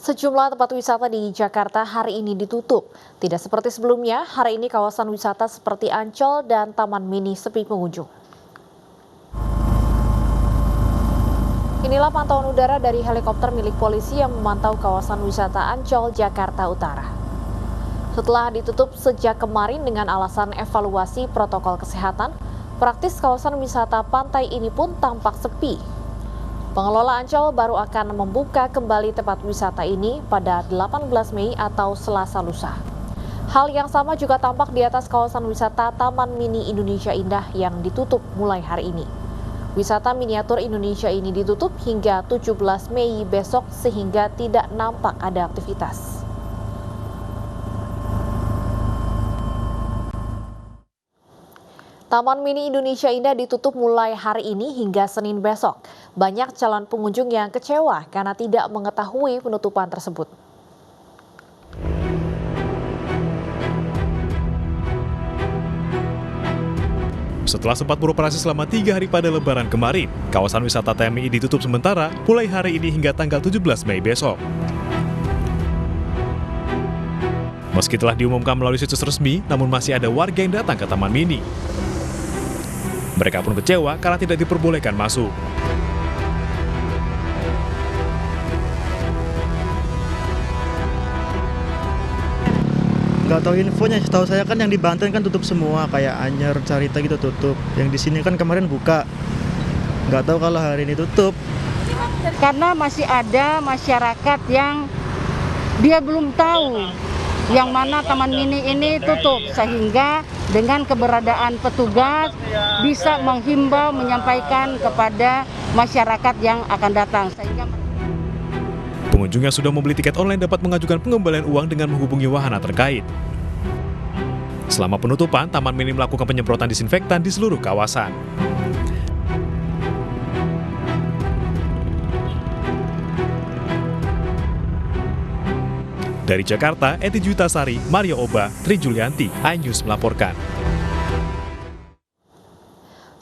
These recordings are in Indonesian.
Sejumlah tempat wisata di Jakarta hari ini ditutup. Tidak seperti sebelumnya, hari ini kawasan wisata seperti Ancol dan Taman Mini sepi pengunjung. Inilah pantauan udara dari helikopter milik polisi yang memantau kawasan wisata Ancol, Jakarta Utara. Setelah ditutup sejak kemarin dengan alasan evaluasi protokol kesehatan, praktis kawasan wisata pantai ini pun tampak sepi. Pengelola Ancol baru akan membuka kembali tempat wisata ini pada 18 Mei atau Selasa lusa. Hal yang sama juga tampak di atas kawasan wisata Taman Mini Indonesia Indah yang ditutup mulai hari ini. Wisata miniatur Indonesia ini ditutup hingga 17 Mei besok sehingga tidak nampak ada aktivitas. Taman Mini Indonesia Indah ditutup mulai hari ini hingga Senin besok. Banyak calon pengunjung yang kecewa karena tidak mengetahui penutupan tersebut. Setelah sempat beroperasi selama 3 hari pada Lebaran kemarin, kawasan wisata TMI ditutup sementara mulai hari ini hingga tanggal 17 Mei besok. Meski telah diumumkan melalui situs resmi, namun masih ada warga yang datang ke Taman Mini. Mereka pun kecewa karena tidak diperbolehkan masuk. Nggak tahu infonya, setahu saya kan yang di Banten kan tutup semua, kayak Anyer, Carita gitu tutup. Yang di sini kan kemarin buka. Nggak tahu kalau hari ini tutup. Karena masih ada masyarakat yang dia belum tahu yang mana Taman Mini ini tutup, sehingga dengan keberadaan petugas bisa menghimbau, menyampaikan kepada masyarakat yang akan datang. Sehingga pengunjung yang sudah membeli tiket online dapat mengajukan pengembalian uang dengan menghubungi wahana terkait. Selama penutupan, Taman Mini melakukan penyemprotan disinfektan di seluruh kawasan. Dari Jakarta, Eti Juitasari, Mario Oba, Tri Julianti, iNews melaporkan.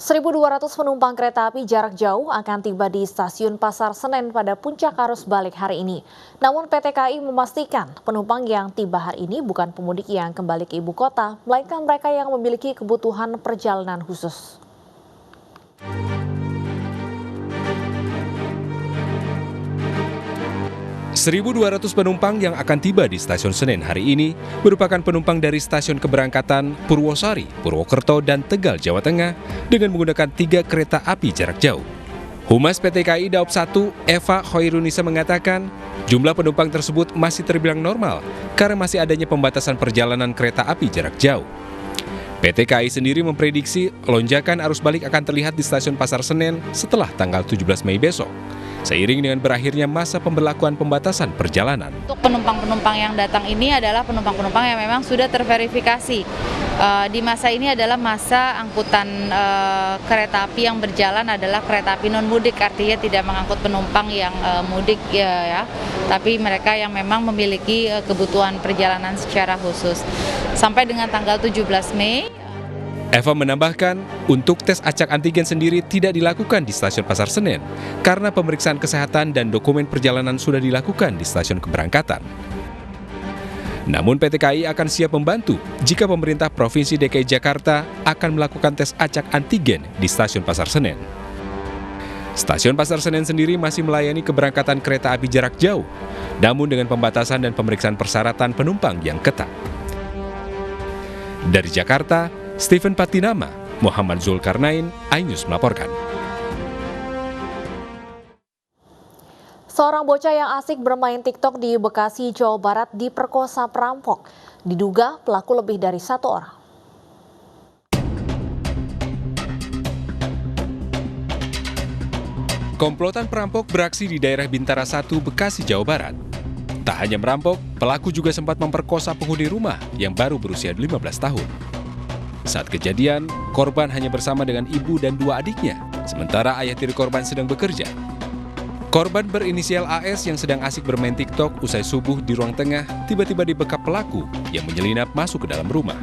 1.200 penumpang kereta api jarak jauh akan tiba di stasiun Pasar Senen pada puncak arus balik hari ini. Namun PT KAI memastikan penumpang yang tiba hari ini bukan pemudik yang kembali ke ibu kota, melainkan mereka yang memiliki kebutuhan perjalanan khusus. (1.200) penumpang yang akan tiba di stasiun Senen hari ini merupakan penumpang dari stasiun keberangkatan Purwosari, Purwokerto, dan Tegal, Jawa Tengah dengan menggunakan 3 kereta api jarak jauh. Humas PT KAI Daop 1, Eva Hoirunisa mengatakan, jumlah penumpang tersebut masih terbilang normal karena masih adanya pembatasan perjalanan kereta api jarak jauh. PT KAI sendiri memprediksi lonjakan arus balik akan terlihat di stasiun Pasar Senen setelah tanggal 17 Mei besok, seiring dengan berakhirnya masa pemberlakuan pembatasan perjalanan. Untuk penumpang-penumpang yang datang ini adalah penumpang-penumpang yang memang sudah terverifikasi. Di masa ini adalah masa angkutan kereta api yang berjalan adalah kereta api non-mudik, artinya tidak mengangkut penumpang yang mudik ya, tapi mereka yang memang memiliki kebutuhan perjalanan secara khusus. Sampai dengan tanggal 17 Mei, Eva menambahkan, untuk tes acak antigen sendiri tidak dilakukan di stasiun Pasar Senen karena pemeriksaan kesehatan dan dokumen perjalanan sudah dilakukan di stasiun keberangkatan. Namun PT KAI akan siap membantu jika pemerintah Provinsi DKI Jakarta akan melakukan tes acak antigen di stasiun Pasar Senen. Stasiun Pasar Senen sendiri masih melayani keberangkatan kereta api jarak jauh, namun dengan pembatasan dan pemeriksaan persyaratan penumpang yang ketat. Dari Jakarta, Steven Patinama, Muhammad Zulkarnain, iNews melaporkan. Seorang bocah yang asik bermain TikTok di Bekasi, Jawa Barat diperkosa perampok. Diduga pelaku lebih dari 1 orang. Komplotan perampok beraksi di daerah Bintara 1, Bekasi, Jawa Barat. Tak hanya merampok, pelaku juga sempat memperkosa penghuni rumah yang baru berusia 15 tahun. Saat kejadian, korban hanya bersama dengan ibu dan 2 adiknya, sementara ayah tiri korban sedang bekerja. Korban berinisial AS yang sedang asik bermain TikTok usai subuh di ruang tengah tiba-tiba dibekap pelaku yang menyelinap masuk ke dalam rumah.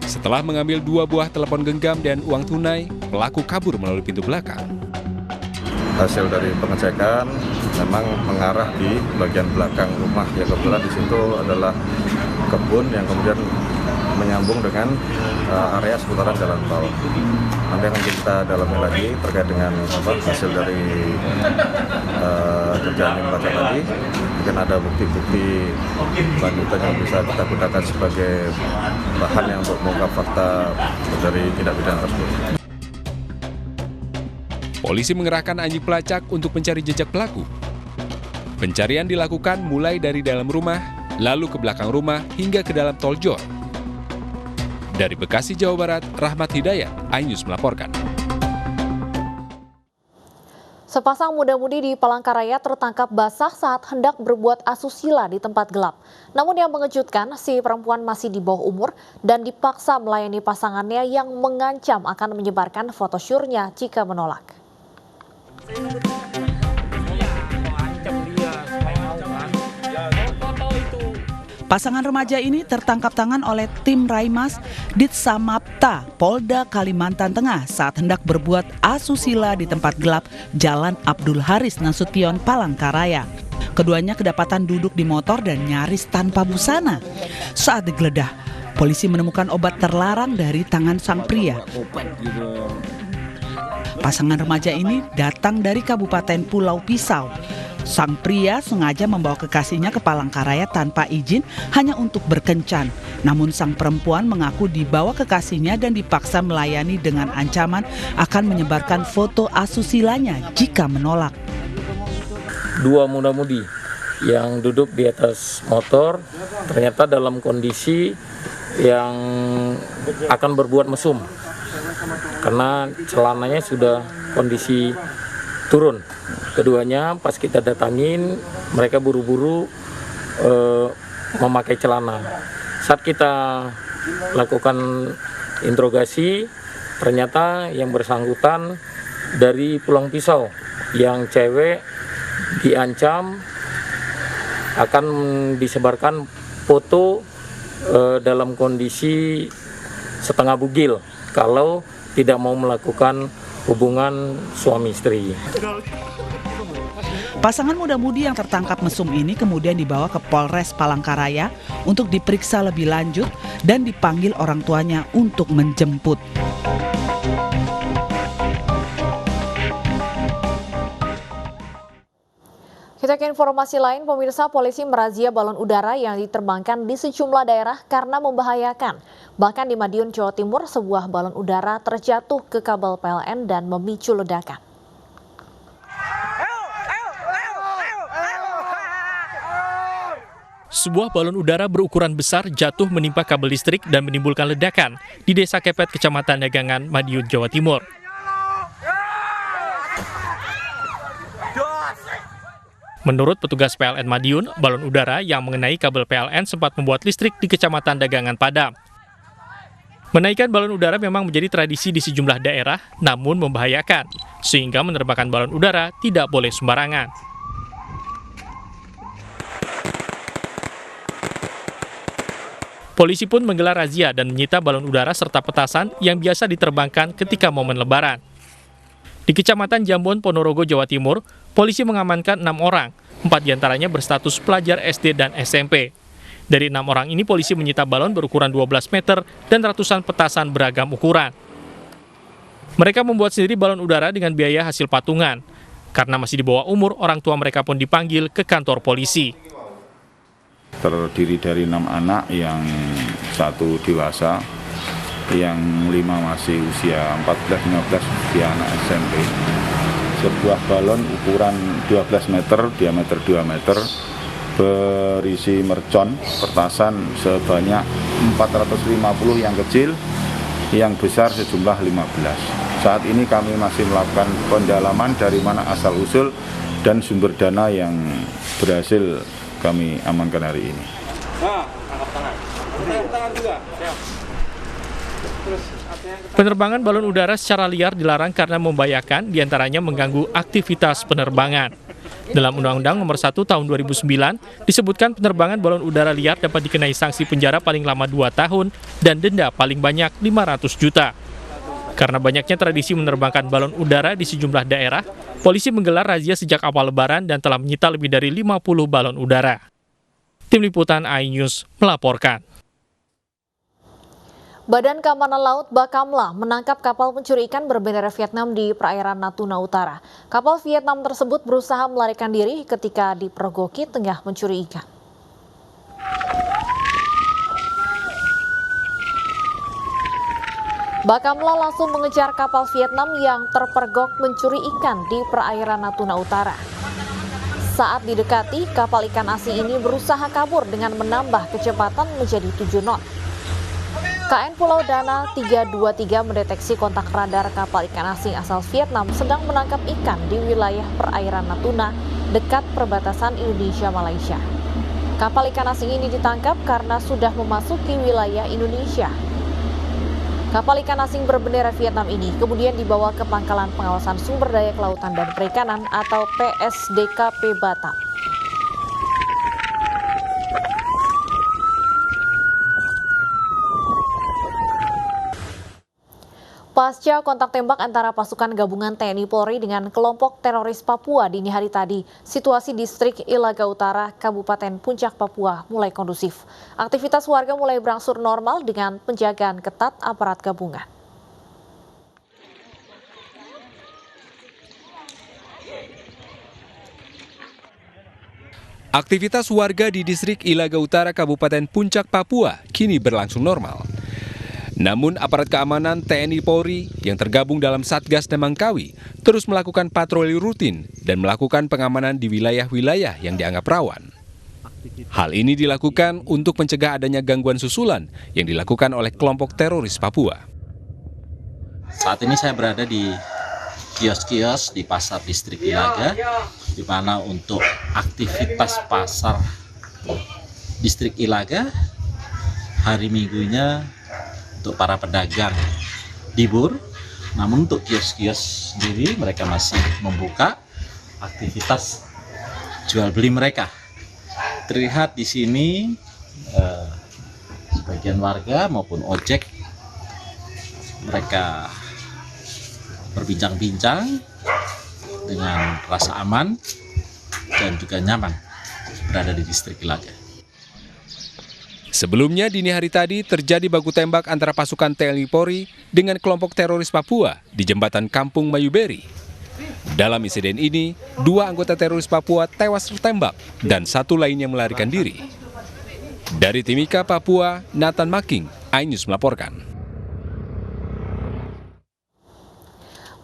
Setelah mengambil 2 buah telepon genggam dan uang tunai, pelaku kabur melalui pintu belakang. Hasil dari pengecekan memang mengarah di bagian belakang rumah. Ya kebetulan di situ adalah kebun yang kemudian menyambung dengan area seputaran jalan tol. Nanti akan kita dalami lagi terkait dengan hasil dari kerjaan yang baca tadi. Mungkin ada bukti-bukti lanjutan yang bisa kita gunakan sebagai bahan yang untuk mengungkap fakta dari tindak pidana tersebut. Polisi mengerahkan anjing pelacak untuk mencari jejak pelaku. Pencarian dilakukan mulai dari dalam rumah, lalu ke belakang rumah hingga ke dalam tol Jor. Dari Bekasi, Jawa Barat, Rahmat Hidayat, iNews melaporkan. Sepasang muda-mudi di Palangkaraya tertangkap basah saat hendak berbuat asusila di tempat gelap. Namun yang mengejutkan, si perempuan masih di bawah umur dan dipaksa melayani pasangannya yang mengancam akan menyebarkan foto syurnya jika menolak. Pasangan remaja ini tertangkap tangan oleh tim Raimas Ditsamapta Polda Kalimantan Tengah saat hendak berbuat asusila di tempat gelap Jalan Abdul Haris Nasution, Palangkaraya. Keduanya kedapatan duduk di motor dan nyaris tanpa busana. Saat digeledah, polisi menemukan obat terlarang dari tangan sang pria. Pasangan remaja ini datang dari Kabupaten Pulau Pisau. Sang pria sengaja membawa kekasihnya ke Palangkaraya tanpa izin hanya untuk berkencan. Namun sang perempuan mengaku dibawa kekasihnya dan dipaksa melayani dengan ancaman akan menyebarkan foto asusilanya jika menolak. Dua muda-mudi yang duduk di atas motor ternyata dalam kondisi yang akan berbuat mesum karena celananya sudah kondisi turun. Keduanya pas kita datangin mereka buru-buru memakai celana. Saat kita lakukan interogasi ternyata yang bersangkutan dari Pulau Pisau, yang cewek diancam akan disebarkan foto dalam kondisi setengah bugil kalau tidak mau melakukan hubungan suami istri. Pasangan muda-mudi yang tertangkap mesum ini kemudian dibawa ke Polres Palangkaraya untuk diperiksa lebih lanjut dan dipanggil orang tuanya untuk menjemput. Kita ke informasi lain, pemirsa, polisi merazia balon udara yang diterbangkan di sejumlah daerah karena membahayakan. Bahkan di Madiun, Jawa Timur, sebuah balon udara terjatuh ke kabel PLN dan memicu ledakan. Sebuah balon udara berukuran besar jatuh menimpa kabel listrik dan menimbulkan ledakan di Desa Kepet, Kecamatan Dagangan, Madiun, Jawa Timur. Menurut petugas PLN Madiun, balon udara yang mengenai kabel PLN sempat membuat listrik di Kecamatan Dagangan padam. Menaikkan balon udara memang menjadi tradisi di sejumlah daerah, namun membahayakan, sehingga menerbangkan balon udara tidak boleh sembarangan. Polisi pun menggelar razia dan menyita balon udara serta petasan yang biasa diterbangkan ketika momen Lebaran. Di Kecamatan Jambon, Ponorogo, Jawa Timur, polisi mengamankan 6 orang, 4 diantaranya berstatus pelajar SD dan SMP. Dari 6 orang ini, polisi menyita balon berukuran 12 meter dan ratusan petasan beragam ukuran. Mereka membuat sendiri balon udara dengan biaya hasil patungan. Karena masih di bawah umur, orang tua mereka pun dipanggil ke kantor polisi. Terdiri dari 6 anak, yang 1 dewasa, yang 5 masih usia 14-15, usia anak SMP. Sebuah balon ukuran 12 meter, diameter 2 meter, berisi mercon, petasan sebanyak 450 yang kecil, yang besar sejumlah 15. Saat ini kami masih melakukan pendalaman dari mana asal-usul dan sumber dana yang berhasil kami amankan hari ini. Penerbangan balon udara secara liar dilarang karena membahayakan, diantaranya mengganggu aktivitas penerbangan. Dalam Undang-Undang Nomor 1 Tahun 2009 disebutkan penerbangan balon udara liar dapat dikenai sanksi penjara paling lama 2 tahun dan denda paling banyak 500 juta. Karena banyaknya tradisi menerbangkan balon udara di sejumlah daerah, polisi menggelar razia sejak awal Lebaran dan telah menyita lebih dari 50 balon udara. Tim Liputan iNews melaporkan. Badan Keamanan Laut Bakamla menangkap kapal pencuri ikan berbendera Vietnam di perairan Natuna Utara. Kapal Vietnam tersebut berusaha melarikan diri ketika dipergoki tengah mencuri ikan. Bakamla langsung mengejar kapal Vietnam yang terpergok mencuri ikan di perairan Natuna Utara. Saat didekati, kapal ikan asing ini berusaha kabur dengan menambah kecepatan menjadi 7 knot. KN Pulau Dana 323 mendeteksi kontak radar kapal ikan asing asal Vietnam sedang menangkap ikan di wilayah perairan Natuna dekat perbatasan Indonesia-Malaysia. Kapal ikan asing ini ditangkap karena sudah memasuki wilayah Indonesia. Kapal ikan asing berbendera Vietnam ini kemudian dibawa ke Pangkalan Pengawasan Sumber Daya Kelautan dan Perikanan atau PSDKP Batam. Pasca kontak tembak antara pasukan gabungan TNI Polri dengan kelompok teroris Papua dini hari tadi, situasi distrik Ilaga Utara, Kabupaten Puncak, Papua mulai kondusif. Aktivitas warga mulai berangsur normal dengan penjagaan ketat aparat gabungan. Aktivitas warga di distrik Ilaga Utara, Kabupaten Puncak, Papua kini berlangsung normal. Namun aparat keamanan TNI Polri yang tergabung dalam Satgas Nemangkawi terus melakukan patroli rutin dan melakukan pengamanan di wilayah-wilayah yang dianggap rawan. Hal ini dilakukan untuk mencegah adanya gangguan susulan yang dilakukan oleh kelompok teroris Papua. Saat ini saya berada di kios-kios di pasar distrik Ilaga, di mana untuk aktivitas pasar distrik Ilaga hari Minggunya untuk para pedagang libur, namun untuk kios-kios sendiri mereka masih membuka aktivitas jual beli mereka. Terlihat di sini sebagian warga maupun ojek mereka berbincang-bincang dengan rasa aman dan juga nyaman berada di distrik Ilaga. Sebelumnya dini hari tadi terjadi baku tembak antara pasukan TNI Polri dengan kelompok teroris Papua di jembatan Kampung Mayuberi. Dalam insiden ini, 2 anggota teroris Papua tewas tertembak dan 1 lainnya melarikan diri. Dari Timika, Papua, Nathan Making, iNews melaporkan.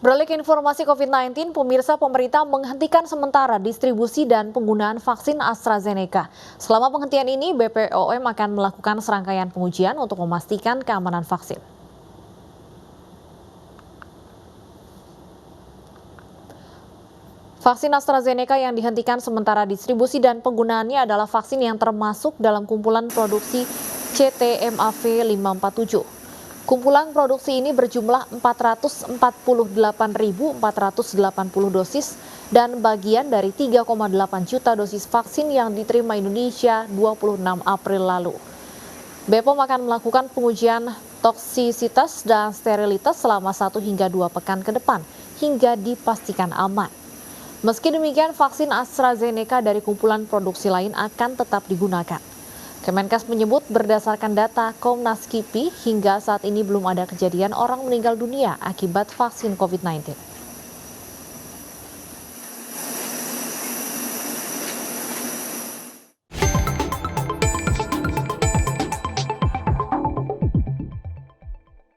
Beralih ke informasi COVID-19, pemirsa, pemerintah menghentikan sementara distribusi dan penggunaan vaksin AstraZeneca. Selama penghentian ini, BPOM akan melakukan serangkaian pengujian untuk memastikan keamanan vaksin. Vaksin AstraZeneca yang dihentikan sementara distribusi dan penggunaannya adalah vaksin yang termasuk dalam kumpulan produksi CTMAV 547. Kumpulan produksi ini berjumlah 448.480 dosis dan bagian dari 3,8 juta dosis vaksin yang diterima Indonesia 26 April lalu. BPOM akan melakukan pengujian toksisitas dan sterilitas selama 1 hingga 2 pekan ke depan hingga dipastikan aman. Meski demikian, vaksin AstraZeneca dari kumpulan produksi lain akan tetap digunakan. Kemenkes menyebut berdasarkan data Komnas KIPI hingga saat ini belum ada kejadian orang meninggal dunia akibat vaksin COVID-19.